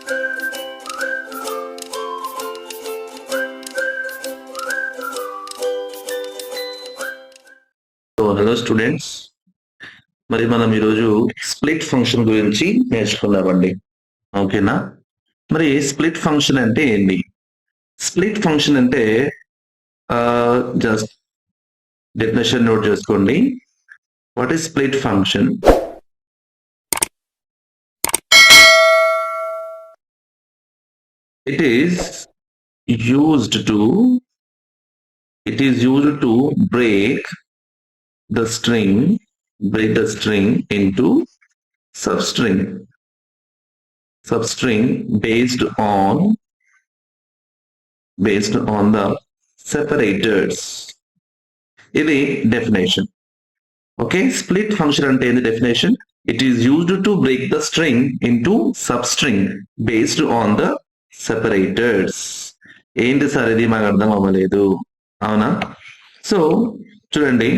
Hello students, మరి మనం ఈరోజు స్ప్లిట్ ఫంక్షన్ గురించి నేర్చుకుందామండి. ఓకేనా? మరి స్ప్లిట్ ఫంక్షన్ అంటే ఏంటి? స్ప్లిట్ ఫంక్షన్ అంటే జస్ట్ డెఫినేషన్ నోట్ చేసుకోండి. What is split function? It is used to break the string into substring based on the separators. ఇది డెఫినేషన్. ఓకే, స్ప్లిట్ ఫంక్షన్ అంటే ఏంది definition? It is used to break the string into substring based on the separators. ఏంటి sir ఇది? మాకు అర్థం అవ్వలేదు. అవునా? So చూడండి,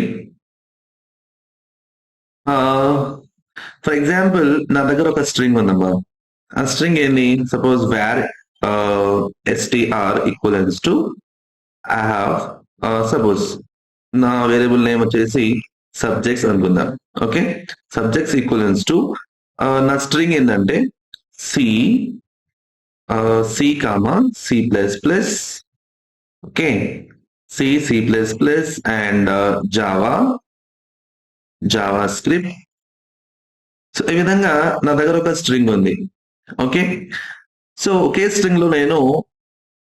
ఫర్ ఎగ్జాంపుల్ నా దగ్గర ఒక స్ట్రింగ్ ఉందమ్మా. ఆ స్ట్రింగ్ ఏంటి? Suppose var str equals to I have suppose నా వేరియబుల్ నేమ్ వచ్చేసి సబ్జెక్ట్స్ అనుకుందాం. ఓకే, సబ్జెక్ట్స్ ఈక్వలెన్స్ టు నా స్ట్రింగ్ ఏంటంటే C comma C plus plus, okay, C plus plus and JavaScript. So ఈ విధంగా నా దగ్గర ఒక స్ట్రింగ్ ఉంది. ఓకే, సో ఒకే స్ట్రింగ్ లో నేను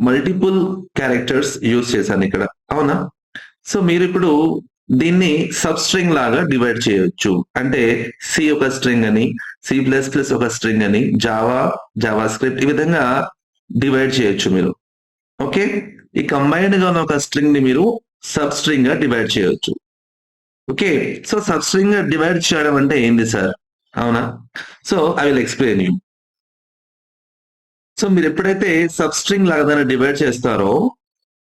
మల్టిపుల్ క్యారెక్టర్స్ యూజ్ చేశాను ఇక్కడ. అవునా? సో మీరు ఇప్పుడు దీన్ని సబ్ స్ట్రింగ్ లాగా డివైడ్ చేయొచ్చు. అంటే సి ఒక స్ట్రింగ్ అని, సి ప్లస్ ప్లస్ ఒక స్ట్రింగ్ అని, జావా స్క్రిప్ట్, ఈ విధంగా డివైడ్ చేయొచ్చు మీరు. ఓకే, ఈ కంబైన్డ్ గా ఉన్న ఒక స్ట్రింగ్ ని మీరు సబ్ స్ట్రింగ్ గా డివైడ్ చేయొచ్చు. ఓకే, సో సబ్ స్ట్రింగ్ గా డివైడ్ చేయడం అంటే ఏంటి సార్? అవునా? So I will explain you. So మీరు ఎప్పుడైతే సబ్ స్ట్రింగ్ లాగా దాన్ని డివైడ్ చేస్తారో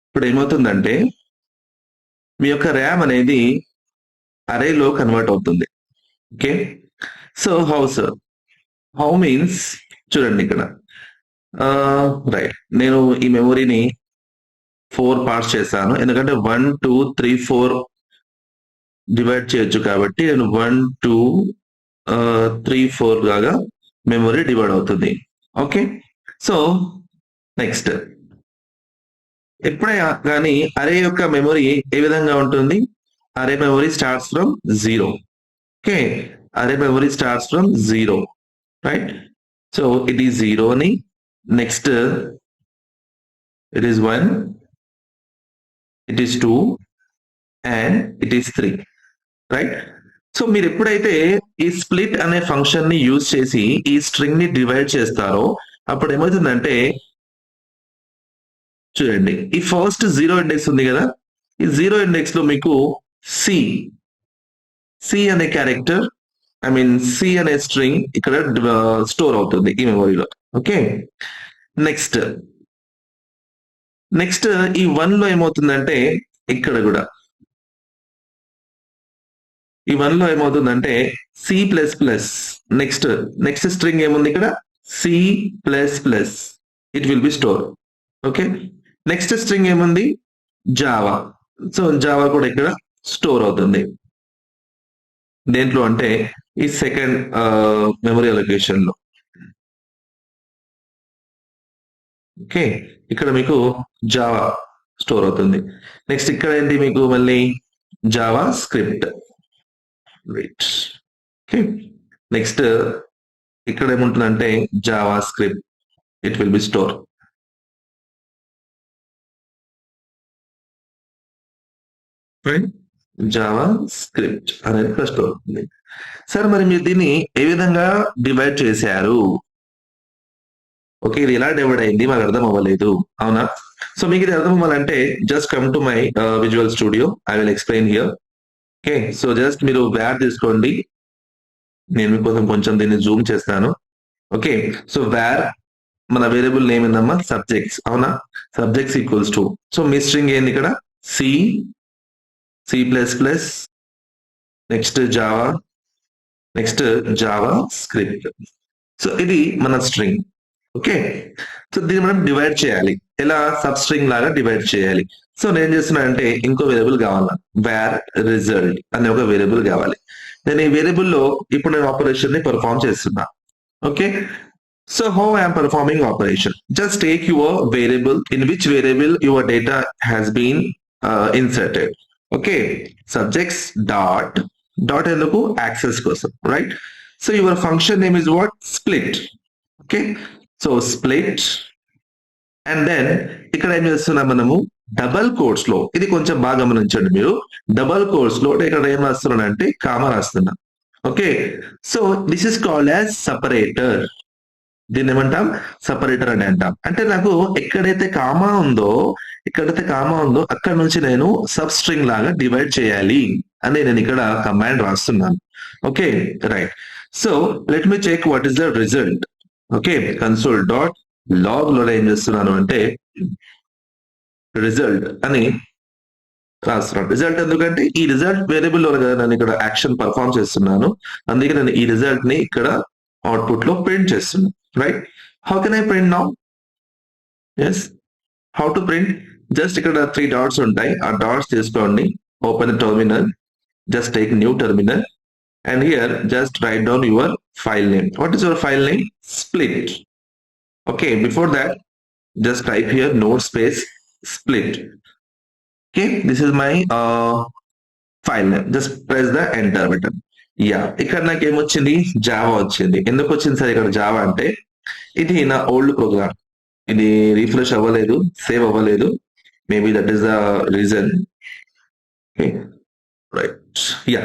ఇప్పుడు ఏమవుతుందంటే మీ యొక్క ర్యామ్ అనేది అరేలో కన్వర్ట్ అవుతుంది. ఓకే, సో హౌ మీన్స్ చూడండి ఇక్కడ. రైట్, నేను ఈ మెమొరీని 4 పార్ట్స్ చేశాను. ఎందుకంటే 1 2 3 4 డివైడ్ చేయొచ్చు కాబట్టి నేను 1 2 3 4 లాగా మెమొరీ డివైడ్ అవుతుంది. ఓకే, సో నెక్స్ట్, ఎప్పుడైనా కానీ అరే యొక్క మెమొరీ ఏ విధంగా ఉంటుంది? అరే మెమొరీ స్టార్ట్స్ ఫ్రమ్ 0. ఓకే, అరే memory starts from 0, right? So it is 0 అని, next it is 1, it is 2 and it is 3, right? So మీరు ఎప్పుడైతే ఈ స్ప్లిట్ అనే ఫంక్షన్ ని యూజ్ చేసి ఈ స్ట్రింగ్ ని డివైడ్ చేస్తారో అప్పుడు ఏమవుతుందంటే చూడండి, ఈ ఫస్ట్ 0 ఇండెక్స్ ఉంది కదా, ఈ 0 ఇండెక్స్ లో మీకు సి అనే క్యారెక్టర్, ఐ మీన్ సి అనే స్ట్రింగ్ ఇక్కడ స్టోర్ అవుతుంది ఈ మెమొరీలో. ఓకే, నెక్స్ట్ ఈ 1 లో ఏమవుతుందంటే ఇక్కడ కూడా ఈ 1 లో ఏమవుతుందంటే C plus plus, next string ఏముంది ఇక్కడ? C plus plus, it will be store. Okay, next string ఏముంది? జావా. సో జావా కూడా ఇక్కడ స్టోర్ అవుతుంది. దేంట్లో అంటే ఈ సెకండ్ మెమరీ అలొకేషన్ లో. ఓకే, ఇక్కడ మీకు జావా స్టోర్ అవుతుంది. నెక్స్ట్ ఇక్కడ ఏంటి మీకు? మళ్ళీ Java script. Right, okay, next ఇక్కడ ఏముంటుందంటే Java script, it will be store. Java script అనేది ఇక్కడ స్టోర్ అవుతుంది. సార్ మరి మీరు దీన్ని ఏ విధంగా డివైడ్ చేశారు? ఓకే, ఇది ఎలా డివైడ్ అయింది? మాకు అర్థం అవ్వలేదు. అవునా? సో మీకు ఇది అర్థం అవ్వాలంటే just come to my Visual Studio, I will explain here. Okay, so just మీరు వేర్ తీసుకోండి, నేను మీకోసం కొంచెం దీన్ని జూమ్ చేస్తాను. ఓకే, సో వేర్ మన వేరియబుల్ నేమ్ ఏందమ్మా? సబ్జెక్ట్స్. అవునా? సబ్జెక్ట్స్ ఈక్వల్స్ టు, సో మీ స్ట్రింగ్ ఏంది ఇక్కడ? C plus plus, next JavaScript. So ఇది మన స్ట్రింగ్. ఓకే. సో దీన్ని మనం డివైడ్ చేయాలి. ఎలా? సబ్ స్ట్రింగ్ లాగా డివైడ్ చేయాలి. సో నేను చేస్తున్నా అంటే ఇంకో వేరియబుల్ కావాలా, వేర్ రిజల్ట్ అనే ఒక వేరియబుల్ కావాలి. నేను ఈ వేరియబుల్ లో ఇప్పుడు నేను ఆపరేషన్ ని పర్ఫామ్ చేస్తున్నా. Okay. So how I'm performing operation? Just take your variable, in which variable your data has been inserted. Okay. Subjects dot dot ఎందుకు? యాక్సెస్ కోసం, right? So your function name is what? Split. Okay. So split and then ఇక్కడ ఏం చేస్తున్నాం మనము? Double quotes లో, ఇది కొంచెం బాగా గమనించండి మీరు, డబల్ కోట్స్ లో ఇక్కడ ఏం రాస్తున్నాను అంటే కామా రాస్తున్నా. Okay. So this is called as separator. దీన్ని ఏమంటాం? సపరేటర్ అని అంటాం. అంటే నాకు ఎక్కడైతే కామా ఉందో అక్కడ నుంచి నేను సబ్ స్ట్రింగ్ లాగా డివైడ్ చేయాలి అని నేను ఇక్కడ కమాండ్ రాస్తున్నాను. Okay, right. So let me check what is the result. Okay, console dot log లో ఏం చేస్తున్నాను అంటే రిజల్ట్ అని రాస్తున్నాను. రిజల్ట్ ఎందుకంటే ఈ రిజల్ట్ వేరియబుల్ లో కదా నేను ఇక్కడ యాక్షన్ పర్ఫామ్ చేస్తున్నాను, అందుకే నేను ఈ రిజల్ట్ ని ఇక్కడ అవుట్పుట్ లో ప్రింట్ చేస్తున్నాను. Right? How can I print now? Yes, how to print? Just ఇక్కడ 3 డాట్స్ ఉంటాయి, ఆ డాట్స్ తీసుకోండి, open terminal, just take new terminal, and here just write down your file name. What is your file name? Split. Okay, before that just type here node space split. Okay, this is my file name. Just press the enter button. Yeah, ఇక్కడ నాకు ఏమొచ్చింది? Java వచ్చింది. ఎందుకు వచ్చింది sir ఇక్కడ Java అంటే? ఇది నా ఓల్డ్ ప్రోగ్రామ్, ఇది రీఫ్రెష్ అవ్వలేదు, సేవ్ అవ్వలేదు, maybe that is the reason. Okay, right. Yeah,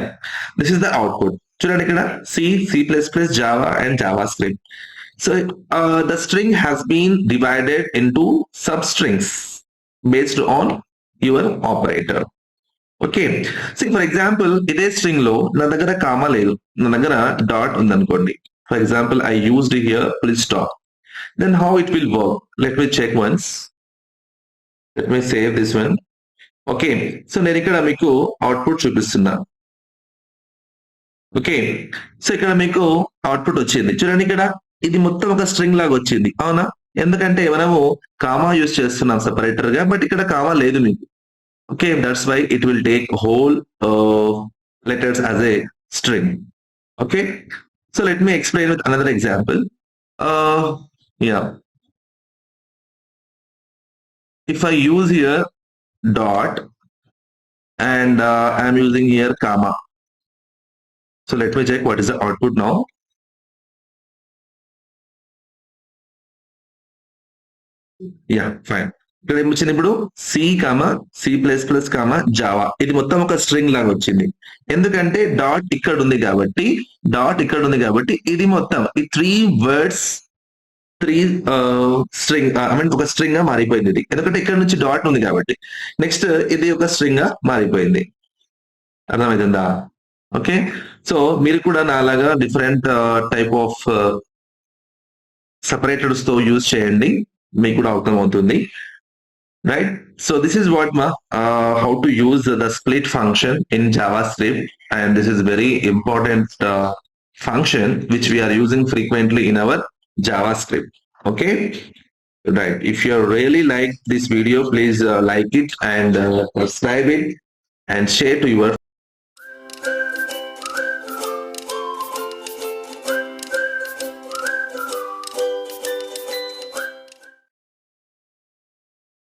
this is the output. చూడండి ఇక్కడ C++, Java and JavaScript. So the string has been divided into substrings based on your operator. Okay. So for example ఇదే string లో నా దగ్గర comma లేదు, నా దగ్గర dot ఉందనుకోండి. For example I used here full stop. Then how it will work? Let me check once. Let me save this one. Okay, so నేను ఇక్కడ మీకు అవుట్పుట్ చూపిస్తున్నా. ఓకే, సో ఇక్కడ మీకు అవుట్పుట్ వచ్చింది. చూడండి ఇక్కడ ఇది మొత్తం ఒక స్ట్రింగ్ లాగా వచ్చింది, అవునా? ఎందుకంటే మనము కామా యూజ్ చేస్తున్నాం సెపరేటర్ గా, బట్ ఇక్కడ కామా లేదు మీకు. Okay, that's why it will take whole letters as a string. Okay, so let me explain with another example. Yeah, if I use here dot and I'm using here comma. So let me check what is the output now. Yeah, fine. ఇక్కడ ఏమొచ్చింది ఇప్పుడు? C++, Java, ఇది మొత్తం ఒక string లాగా వచ్చింది. ఎందుకంటే dot ఇక్కడ ఉంది కాబట్టి ఇది మొత్తం ఈ 3 వర్డ్స్ 3 స్ట్రింగ్, ఐ మీన్ ఒక స్ట్రింగ్ గా మారిపోయింది ఇది, ఎందుకంటే ఇక్కడ నుంచి డాట్ ఉంది కాబట్టి. నెక్స్ట్ ఇది ఒక స్ట్రింగ్ గా మారిపోయింది. అర్థమవుతుందా? ఓకే, సో మీరు కూడా నాలాగా డిఫరెంట్ టైప్ ఆఫ్ సెపరేటర్స్ తో యూజ్ చేయండి, మీకు కూడా అర్థమవుతుంది. Right? So this is what how to use the split function in JavaScript, and this is very important function which we are using frequently in our JavaScript. Okay, right. If you really like this video, please like it and subscribe it and share to your